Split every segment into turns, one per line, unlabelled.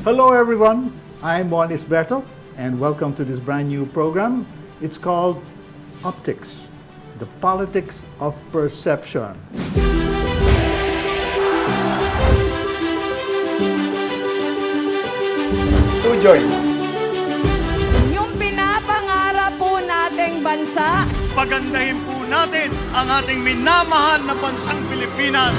Hello everyone, I'm Mon Isberto and welcome to this brand new program. It's called Optics, the Politics of Perception.
Who joins?
Yung pinapangarap po nating bansa.
Pagandahin po natin ang ating minamahal na bansang Pilipinas.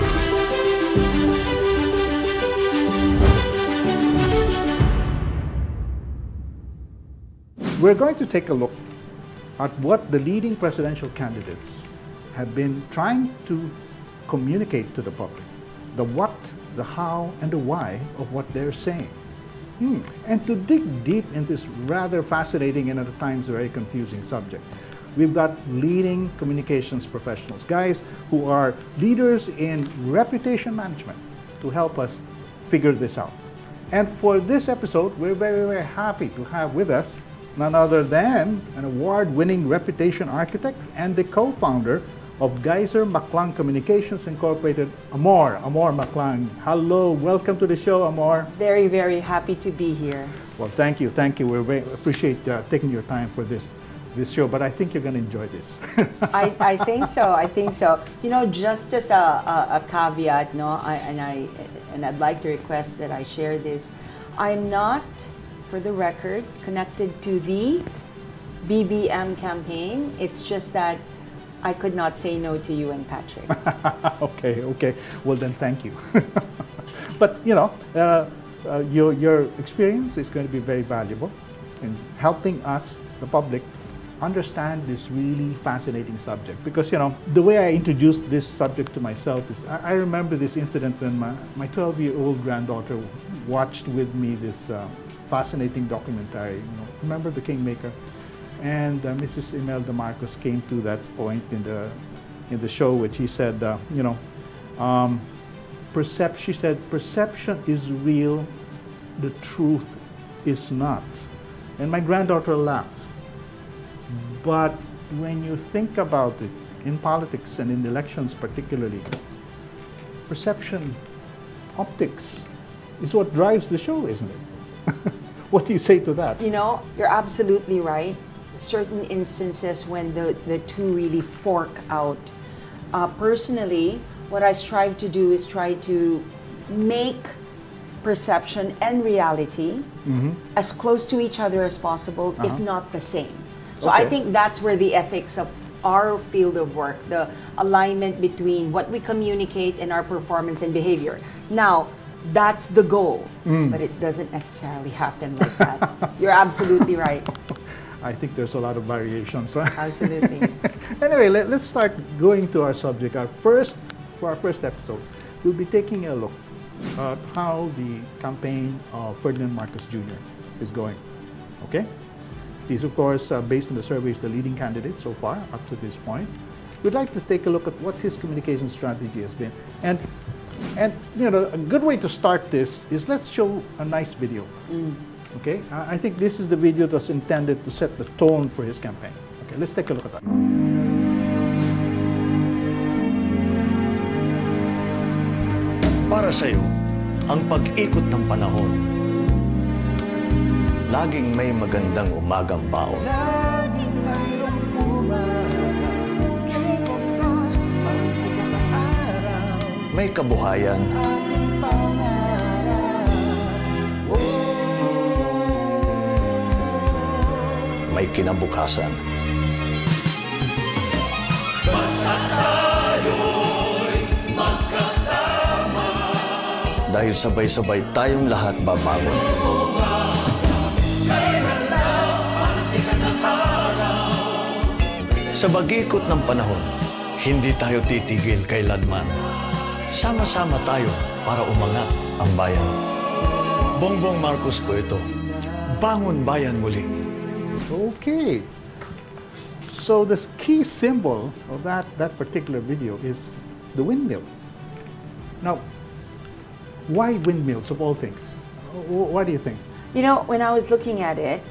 We're going to take a look at what the leading presidential candidates have been trying to communicate to the public. The what, the how, and the why of what they're saying. And to dig deep in this rather fascinating and at times very confusing subject, we've got leading communications professionals, guys who are leaders in reputation management to help us figure this out. And for this episode, we're very, very happy to have with us none other than an award-winning reputation architect and the co-founder of GeiserMaclang Communications Incorporated, Amor Maclang. Hello, welcome to the show, Amor.
Very, very happy to be here.
Well, thank you. We very appreciate taking your time for this show, but I think you're going to enjoy this.
I think so. You know, just as a caveat, no, I'd like to request that I share this. I'm not, for the record, connected to the BBM campaign. It's just that I could not say no to you and Patrick.
Okay. Well, then thank you. But, you know, your experience is going to be very valuable in helping us, the public, understand this really fascinating subject. Because, you know, the way I introduced this subject to myself is, I remember this incident when my 12-year-old granddaughter watched with me this fascinating documentary, you know, remember The Kingmaker? And Mrs. Imelda Marcos came to that point in the show, which he said, she said, perception is real, the truth is not. And my granddaughter laughed. But when you think about it, in politics and in elections particularly, perception, optics, is what drives the show, isn't it? What do you say to that?
You know, you're absolutely right. Certain instances when the two really fork out. Personally, what I strive to do is try to make perception and reality as close to each other as possible, if not the same. So
Okay.
I think that's where the ethics of our field of work, the alignment between what we communicate and our performance and behavior. Now, that's the goal, but it doesn't necessarily happen like that. You're absolutely right.
I think there's a lot of variations.
Absolutely.
Anyway, let's start going to our subject. For our first episode, we'll be taking a look at how the campaign of Ferdinand Marcos Jr. is going. Okay? He's, of course, based on the surveys, the leading candidate so far, up to this point. We'd like to take a look at what his communication strategy has been. And you know, a good way to start this is let's show a nice video. Okay? I think this is the video that's intended to set the tone for his campaign. Okay, let's take a look at that.
Para sa'yo, ang pag-ikot ng panahon, laging may magandang umagang baon.
Laging mayroong umaga, ikot ka, parang sikat na araw,
May kabuhayan,
ating pangarap.
may kinabukasan. Dahil sabay-sabay tayong lahat babangon. Sa pag-ikot ng panahon, hindi tayo titigil kailanman. Sama-sama tayo para umangat ang bayan. Bongbong Marcos po ito. Bangon bayan muli.
Okay. So the key symbol of that particular video is the windmill. Now, why windmills of all things? What do you think?
You know, when I was looking at it,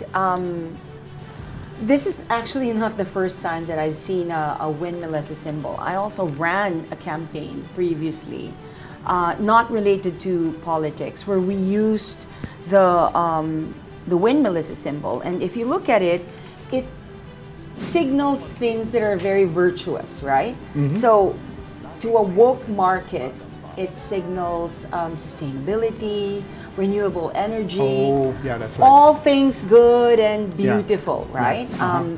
this is actually not the first time that I've seen a windmill as a symbol. I also ran a campaign previously not related to politics, where we used the windmill as a symbol. And if you look at it, it signals things that are very virtuous, right? So to a woke market, it signals sustainability, renewable energy,
Oh, yeah, that's right.
all things good and
Yeah.
beautiful,
Yeah.
right?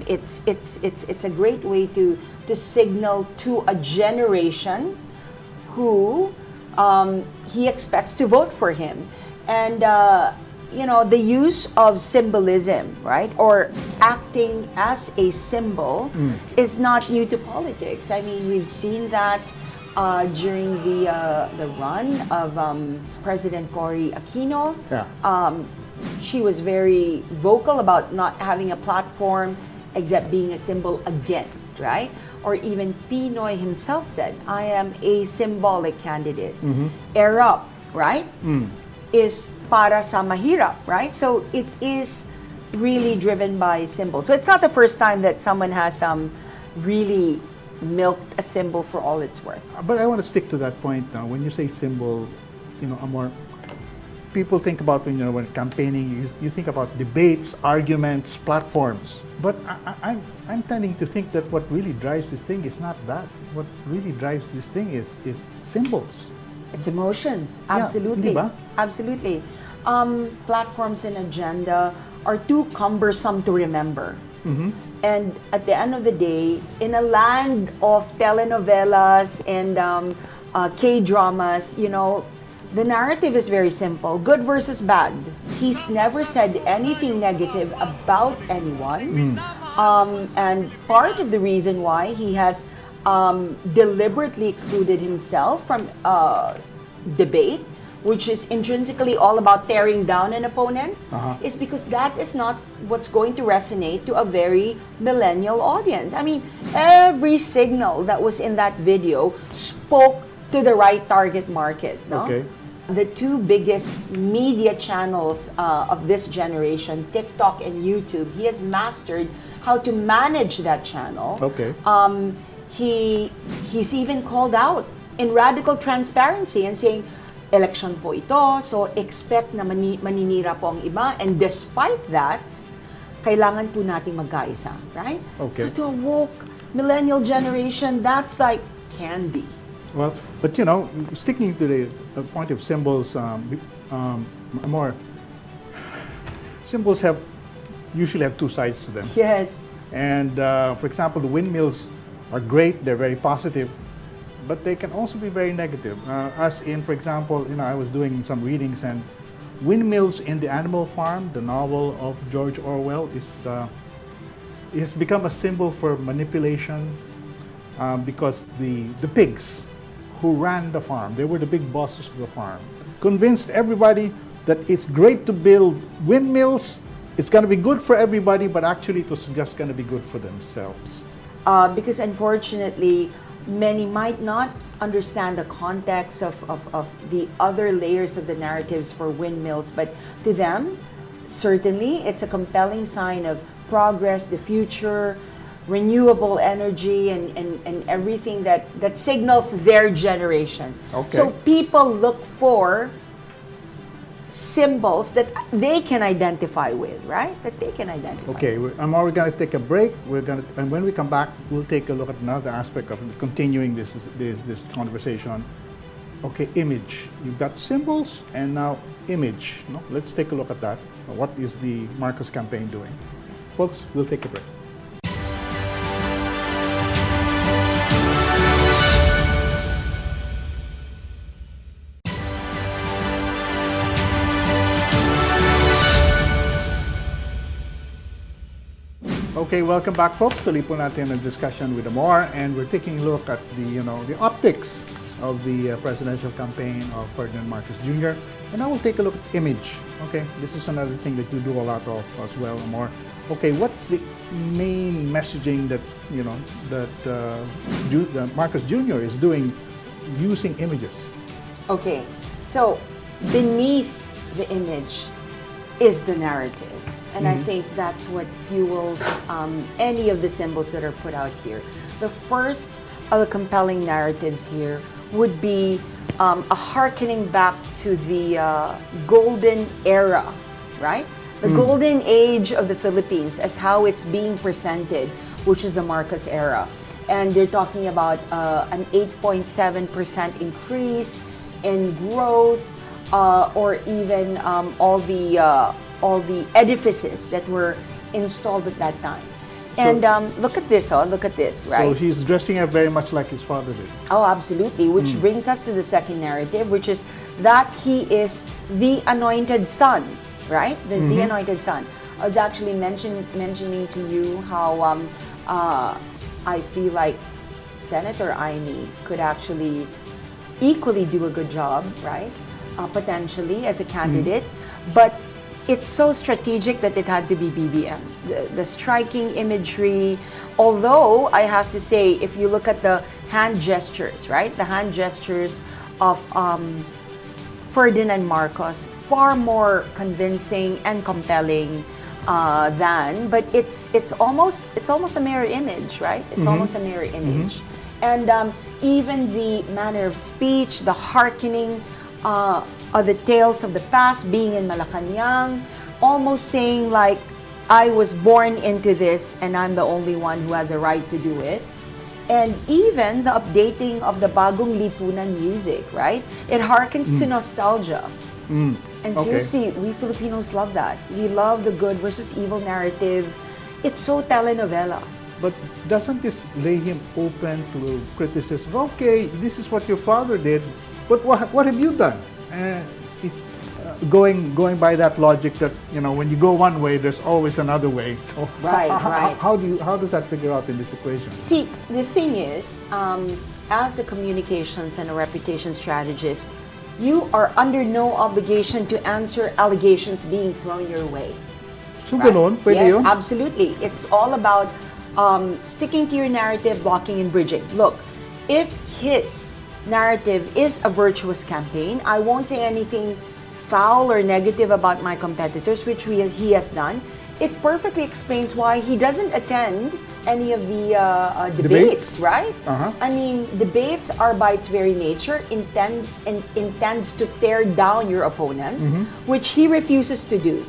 It's a great way to signal to a generation who he expects to vote for him. And the use of symbolism, right, or acting as a symbol is not new to politics. I mean, we've seen that during the run of President Cory Aquino.
Yeah.
She was very vocal about not having a platform except being a symbol against, right? Or even Pinoy himself said, I am a symbolic candidate. Erop, right? Is para sa mahirap, right? So it is really driven by symbols. So it's not the first time that someone has really milked a symbol for all it's worth.
But I want to stick to that point now. When you say symbol, Amor, people think about when campaigning, you think about debates, arguments, platforms. But I'm tending to think that what really drives this thing is not that. What really drives this thing is symbols.
It's emotions,
Yeah,
absolutely.
di ba?
Absolutely. Platforms and agenda are too cumbersome to remember. And at the end of the day, in a land of telenovelas and K-dramas, the narrative is very simple. Good versus bad. He's never said anything negative about anyone. And part of the reason why he has deliberately excluded himself from debate, which is intrinsically all about tearing down an opponent, is because that is not what's going to resonate to a very millennial audience. I mean, every signal that was in that video spoke to the right target market. No?
Okay.
The two biggest media channels of this generation, TikTok and YouTube, he has mastered how to manage that channel.
Okay.
He's even called out in radical transparency and saying, election po ito, so expect na maninira po ang iba. And despite that, kailangan po nating magkaisa, right?
Okay.
So to a woke millennial generation, that's like candy.
Well, but sticking to the point of symbols, Amor, symbols usually have two sides to them.
Yes.
And for example, the windmills are great; they're very positive, but they can also be very negative. As in, for example, I was doing some readings, and Windmills in the Animal Farm, the novel of George Orwell, has become a symbol for manipulation because the pigs who ran the farm, they were the big bosses of the farm, convinced everybody that it's great to build windmills, it's going to be good for everybody, but actually it was just going to be good for themselves.
Because unfortunately, many might not understand the context of the other layers of the narratives for windmills, but to them, certainly, it's a compelling sign of progress, the future, renewable energy, and everything that signals their generation.
Okay.
So people look for symbols that they can identify with, right? That they can identify.
Okay, we're going to take a break. And when we come back, we'll take a look at another aspect of continuing this conversation. Okay, image. You've got symbols and now image. No? Let's take a look at that. What is the Marcos campaign doing? Folks, we'll take a break. Okay, welcome back, folks. Tuloy po natin ang discussion with Amor, and we're taking a look at the optics of the presidential campaign of Ferdinand Marcos Jr. And now we'll take a look at image. Okay, this is another thing that you do a lot of as well, Amor. Okay, what's the main messaging that Marcos Jr. is doing using images?
Okay, so beneath the image is the narrative. And I think that's what fuels any of the symbols that are put out here. The first of the compelling narratives here would be a hearkening back to the golden era, right? The golden age of the Philippines as how it's being presented, which is the Marcos era. And they're talking about an 8.7% increase in growth, or even all the edifices that were installed at that time. And look at this, right?
So he's dressing up very much like his father did.
Oh, absolutely. Which brings us to the second narrative, which is that he is the anointed son, right? The anointed son. I was actually mentioning to you how I feel like Senator Aimee could actually equally do a good job, right? Potentially as a candidate. But it's so strategic that it had to be BBM. The striking imagery, although I have to say, if you look at the hand gestures, right? The hand gestures of Ferdinand Marcos, far more convincing and compelling but it's almost a mirror image, right? It's almost a mirror image. And even the manner of speech, the hearkening of the tales of the past, being in Malacanang, almost saying like, I was born into this and I'm the only one who has a right to do it. And even the updating of the Bagong Lipunan music, right? It harkens to nostalgia. And seriously, we Filipinos love that. We love the good versus evil narrative. It's so telenovela.
But doesn't this lay him open to criticism? Okay, this is what your father did, but what have you done? Going by that logic that, you know, when you go one way, there's always another way. So
Right.
how does that figure out in this equation?
See, the thing is, as a communications and a reputation strategist, you are under no obligation to answer allegations being thrown your way.
So ganun, pwede
Yes,
yun?
absolutely. It's all about sticking to your narrative, blocking and bridging. Look, if his narrative is a virtuous campaign, I won't say anything foul or negative about my competitors, which he has done. It perfectly explains why he doesn't attend any of the debates, right? I mean, debates are by its very nature intends to tear down your opponent, which he refuses to do.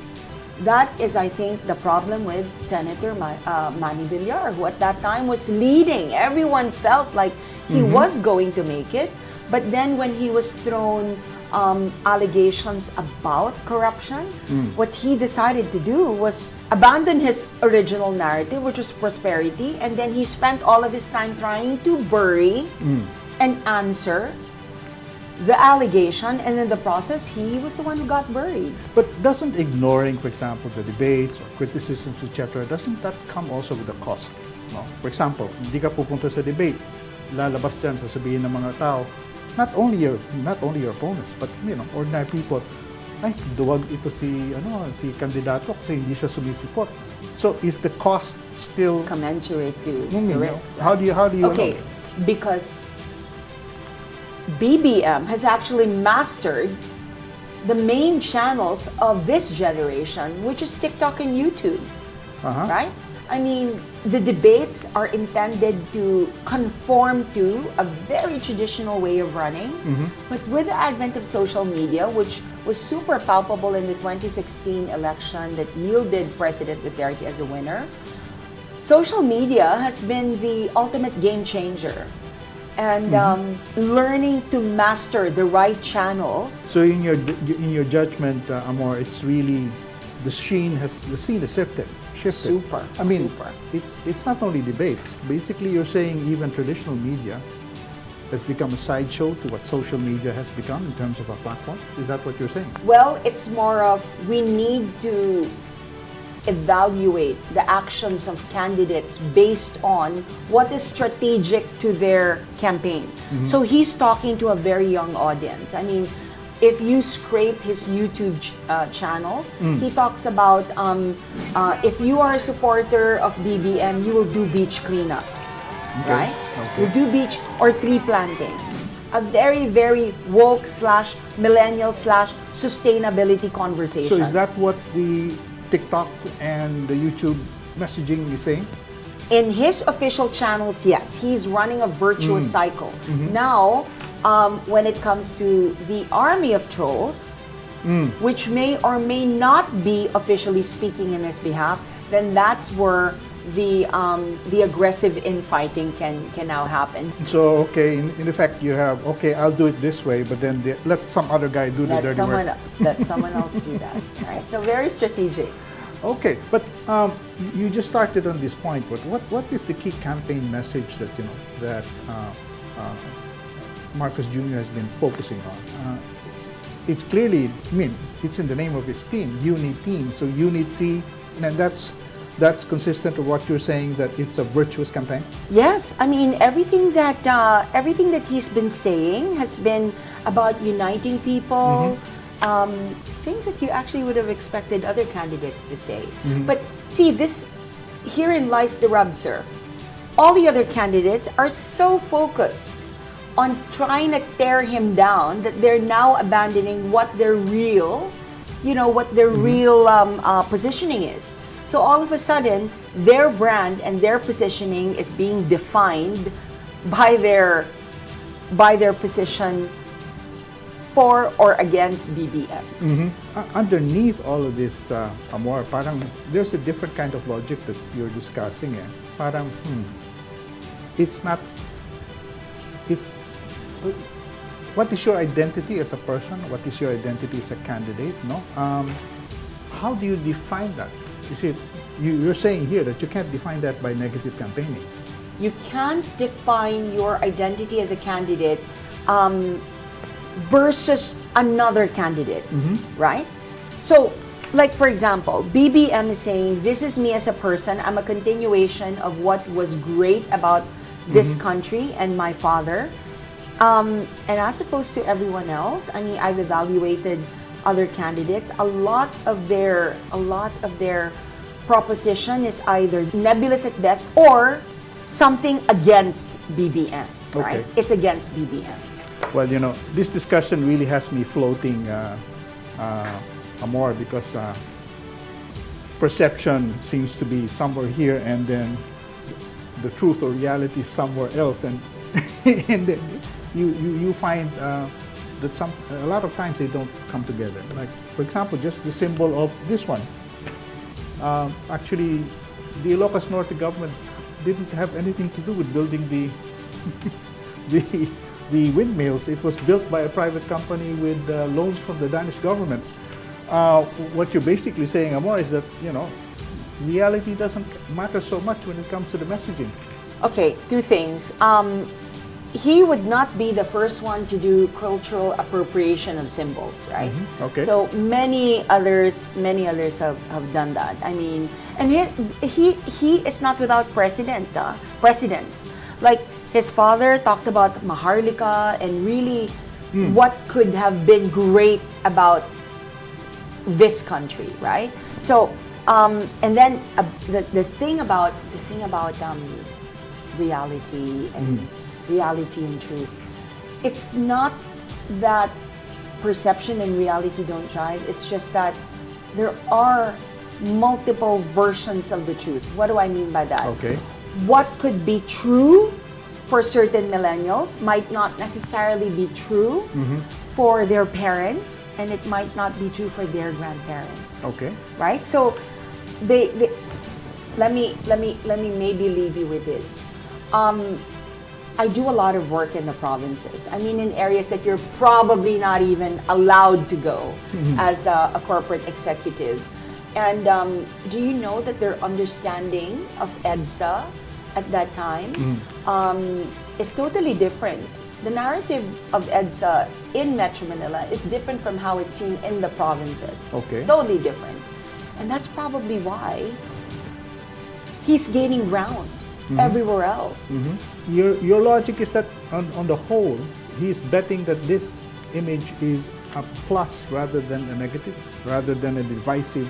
That is, I think, the problem with Senator Manny Villar, who at that time was leading. Everyone felt like he was going to make it. But then when he was thrown allegations about corruption, what he decided to do was abandon his original narrative, which was prosperity, and then he spent all of his time trying to bury and answer the allegation, and in the process, he was the one who got buried.
But doesn't ignoring, for example, the debates or criticisms, etc., doesn't that come also with a cost? No? For example, hindi ka pupunta sa debate, lalabas dyan, sasabihin ng mga tao, not only your opponents, but ordinary people, ay, duwag ito si kandidato kasi hindi siya sumisipot. So is the cost still
Commensurate to the risk.
How do you
Okay, because BBM has actually mastered the main channels of this generation, which is TikTok and YouTube, right? I mean, the debates are intended to conform to a very traditional way of running, but with the advent of social media, which was super palpable in the 2016 election that yielded President Duterte as a winner, social media has been the ultimate game changer. And learning to master the right channels.
So in your judgment, Amor, it's really the scene is shifted.
Super.
I mean,
super.
it's not only debates. Basically, you're saying even traditional media has become a sideshow to what social media has become in terms of a platform. Is that what you're saying?
Well, it's more of we need to evaluate the actions of candidates based on what is strategic to their campaign. So he's talking to a very young audience. I mean, if you scrape his YouTube channels, he talks about if you are a supporter of BBM, you will do beach cleanups, right?
Okay.
You'll do beach or tree planting. A very, very woke / millennial / sustainability conversation.
So is that what the TikTok and the YouTube messaging is saying?
in his official channels, yes, he's running a virtuous cycle. Now, when it comes to the army of trolls, which may or may not be officially speaking in his behalf, then that's where the aggressive infighting can now happen.
So, okay, in effect, you have, okay, I'll do it this way, but then let some other guy do the
Let
dirty
someone
work.
else. Let someone else do that. Right. So very strategic.
Okay, but you just started on this point. But what is the key campaign message that Marcos Jr. has been focusing on? It's clearly, I mean, it's in the name of his team, Uniteam. So unity, and that's consistent with what you're saying, that it's a virtuous campaign.
Yes, I mean everything that he's been saying has been about uniting people. Things that you actually would have expected other candidates to say. But see, herein lies the rub, sir. All the other candidates are so focused on trying to tear him down that they're now abandoning what their real, positioning is. So all of a sudden, their brand and their positioning is being defined by their position for or against BBM.
Underneath all of this, Amor, parang there's a different kind of logic that you're discussing. Parang, what is your identity as a person? What is your identity as a candidate? No, how do you define that? You see, you're saying here that you can't define that by negative campaigning.
You can't define your identity as a candidate versus another candidate, right? So, like for example, BBM is saying, this is me as a person. I'm a continuation of what was great about this country and my father. And as opposed to everyone else, I mean, I've evaluated other candidates. A lot of their proposition is either nebulous at best or something against BBM, right?
Okay.
It's against BBM.
Well, this discussion really has me floating, Amor, because perception seems to be somewhere here, and then the truth or reality is somewhere else, and and you find that a lot of times they don't come together. Like, for example, just the symbol of this one. Actually, the Ilocos Norte government didn't have anything to do with building the windmills. It was built by a private company with loans from the Danish government. What you're basically saying, Amor, is that reality doesn't matter so much when it comes to the messaging.
Okay, two things. He would not be the first one to do cultural appropriation of symbols, right?
Okay.
So many others have done that. I mean, and he is not without precedents. Like his father talked about Maharlika and really what could have been great about this country, right? So, and then the thing about reality and reality and truth, it's not that perception and reality don't jive. It's just that there are multiple versions of the truth. What do I mean by that?
Okay.
What could be true for certain millennials might not necessarily be true for their parents, and it might not be true for their grandparents.
Okay.
Right? So let me maybe leave you with this. I do a lot of work in the provinces. I mean, in areas that you're probably not even allowed to go as a corporate executive. And do you know that their understanding of EDSA at that time is totally different? The narrative of EDSA in Metro Manila is different from how it's seen in the provinces.
Okay.
Totally different. And that's probably why he's gaining ground everywhere else.
Your logic is that on the whole, he's betting that this image is a plus rather than a negative, rather than a divisive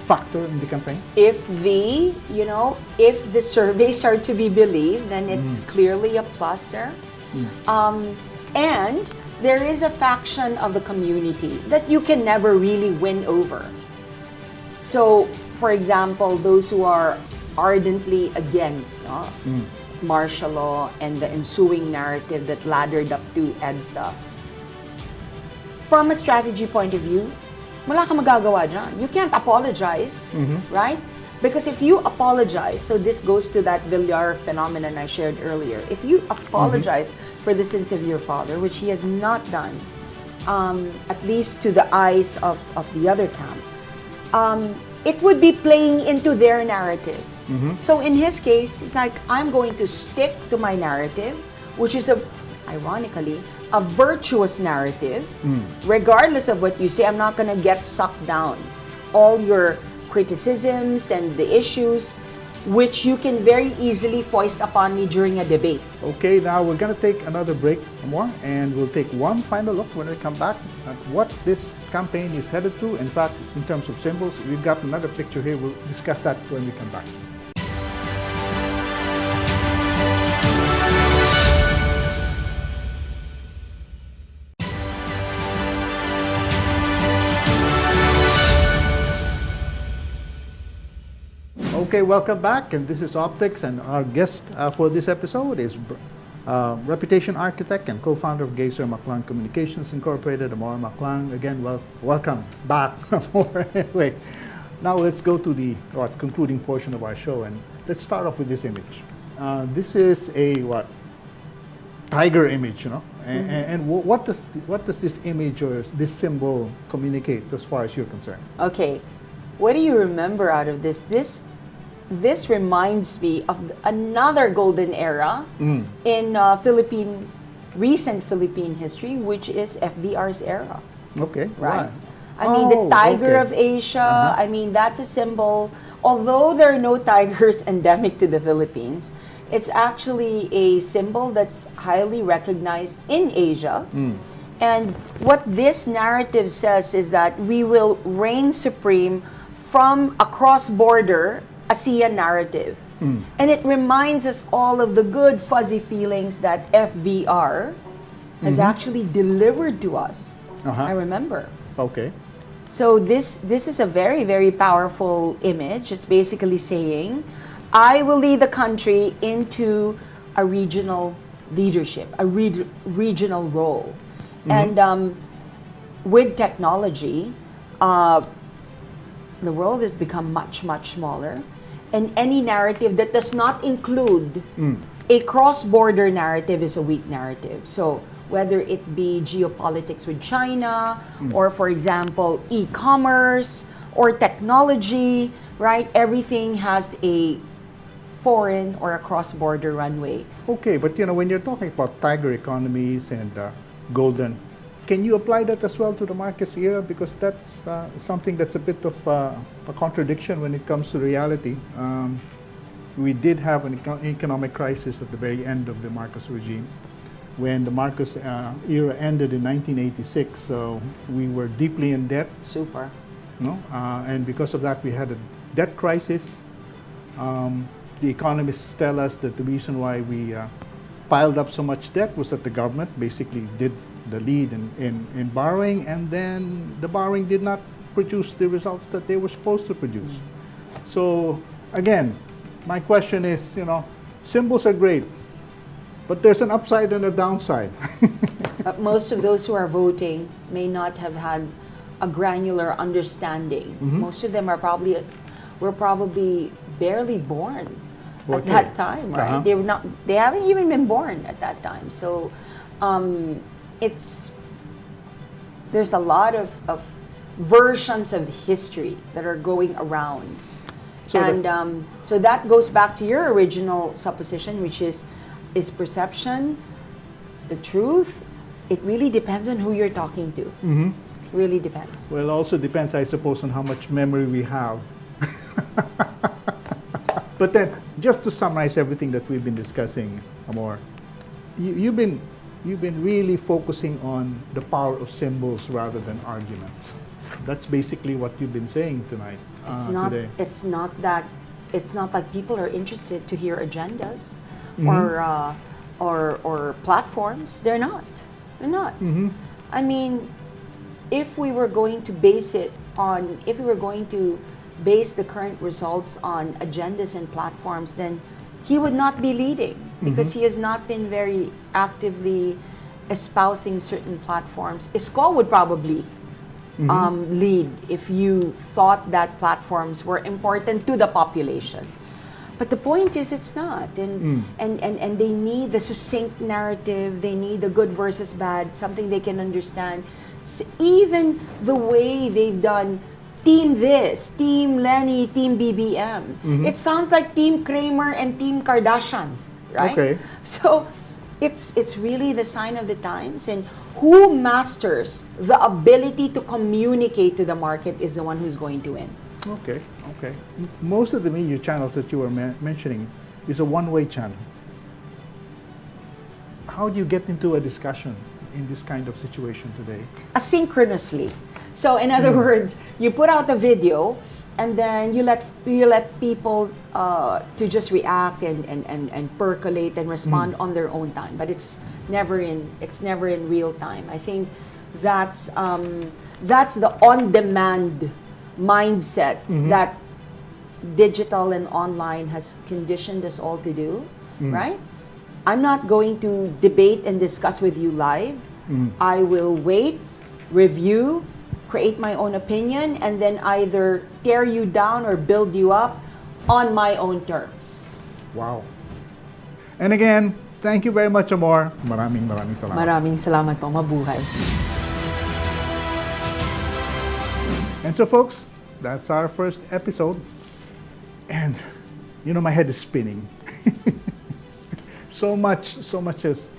factor in the campaign.
If the surveys are to be believed, then it's clearly a plus, sir. And there is a faction of the community that you can never really win over. So for example, those who are ardently against martial law and the ensuing narrative that laddered up to EDSA, from a strategy point of view, wala kang magagawa dyan. You can't apologize, right? Because if you apologize, so this goes to that Villar phenomenon I shared earlier. If you apologize for the sins of your father, which he has not done, at least to the eyes of the other camp, it would be playing into their narrative. So in his case, it's like, I'm going to stick to my narrative, which is, ironically, a virtuous narrative. Regardless of what you say, I'm not going to get sucked down. All your criticisms and the issues, which you can very easily foist upon me during a debate.
Okay, now we're going to take another break more, and we'll take one final look when we come back at what this campaign is headed to. In fact, in terms of symbols, we've got another picture here. We'll discuss that when we come back. Okay, welcome back, and this is Optics, and our guest for this episode is reputation architect and co-founder of GeiserMaclang Communications Incorporated, Amor Maclang. Again, welcome back. Anyway, now let's go to the concluding portion of our show, and let's start off with this image. This is a tiger image, you know, and what does this image or this symbol communicate as far as you're concerned?
Okay, what do you remember out of this? This reminds me of another golden era in recent Philippine history, which is FDR's era.
Okay,
Right?
right.
I mean, the tiger
okay.
of Asia, I mean, that's a symbol. Although there are no tigers endemic to the Philippines, it's actually a symbol that's highly recognized in Asia. And what this narrative says is that we will reign supreme from a cross-border ASEAN narrative. And it reminds us all of the good fuzzy feelings that FVR has actually delivered to us. I remember.
Okay.
So this is a very, very powerful image. It's basically saying, I will lead the country into a regional leadership, a regional role. And with technology, the world has become much, much smaller. And any narrative that does not include a cross-border narrative is a weak narrative. So whether it be geopolitics with China, or for example, e-commerce, or technology, right? Everything has a foreign or a cross-border runway.
Okay, but you know, when you're talking about tiger economies and golden, can you apply that as well to the Marcos era? Because that's something that's a bit of a contradiction when it comes to reality. We did have an economic crisis at the very end of the Marcos regime. When the Marcos era ended in 1986, so we were deeply in debt.
Super.
No? And because of that, we had a debt crisis. The economists tell us that the reason why we piled up so much debt was that the government basically did the lead in borrowing, and then the borrowing did not produce the results that they were supposed to produce. So again, my question is, you know, symbols are great, but there's an upside and a downside.
But most of those who are voting may not have had a granular understanding. Most of them were probably barely born at that time, right? They haven't even been born at that time. So there's a lot of versions of history that are going around. So so that goes back to your original supposition, which is perception the truth? It really depends on who you're talking to. Really depends.
Well, it also depends, I suppose, on how much memory we have. But then, just to summarize everything that we've been discussing, Amor, you've been really focusing on the power of symbols rather than arguments. That's basically what you've been saying tonight. Today.
It's not like people are interested to hear agendas or platforms. They're not. I mean, if we were going to base the current results on agendas and platforms, then he would not be leading because he has not been very actively espousing certain platforms. ISCO would probably lead if you thought that platforms were important to the population. But the point is, it's not. And they need the succinct narrative. They need the good versus bad, something they can understand. Even the way they've done Team this, Team Lenny, Team BBM. It sounds like Team Kramer and Team Kardashian, right?
Okay.
So it's really the sign of the times. And who masters the ability to communicate to the market is the one who's going to win.
Okay, okay. Most of the media channels that you were mentioning is a one-way channel. How do you get into a discussion in this kind of situation today?
Asynchronously. So in other words, you put out a video and then you let people to just react and percolate and respond on their own time. But it's never in real time. I think that's the on-demand mindset that digital and online has conditioned us all to do, right? I'm not going to debate and discuss with you live. I will wait, review, create my own opinion, and then either tear you down or build you up on my own terms.
Wow. And again, thank you very much, Amor. Maraming salamat.
Maraming salamat po. Mabuhay.
And so, folks, that's our first episode. And, you know, my head is spinning. so much has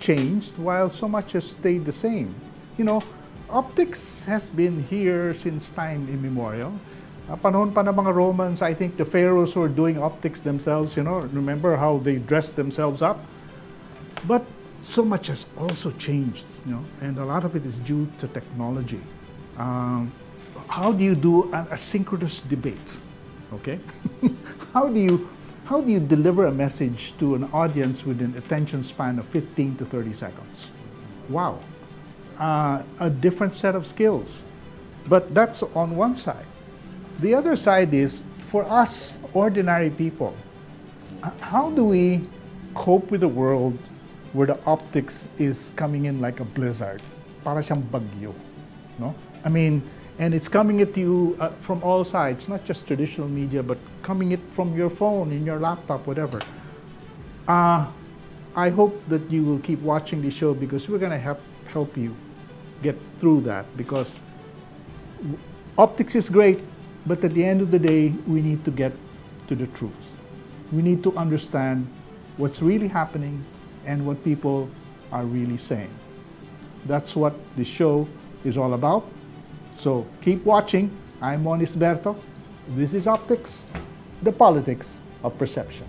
changed, while so much has stayed the same. You know, optics has been here since time immemorial. Panahon pa ng mga Romans, I think the pharaohs were doing optics themselves, you know. Remember how they dressed themselves up? But so much has also changed, you know, and a lot of it is due to technology. How do you do an asynchronous debate? Okay? How do you deliver a message to an audience with an attention span of 15 to 30 seconds? Wow. A different set of skills. But that's on one side. The other side is, for us ordinary people, how do we cope with a world where the optics is coming in like a blizzard? Para siyang bagyo, no? I mean, and it's coming at you from all sides, not just traditional media, but coming it from your phone, in your laptop, whatever. I hope that you will keep watching the show, because we're going to help you get through that, because optics is great, but at the end of the day, we need to get to the truth. We need to understand what's really happening and what people are really saying. That's what the show is all about. So keep watching. I'm Mon Isberto. This is Optics, the politics of perception.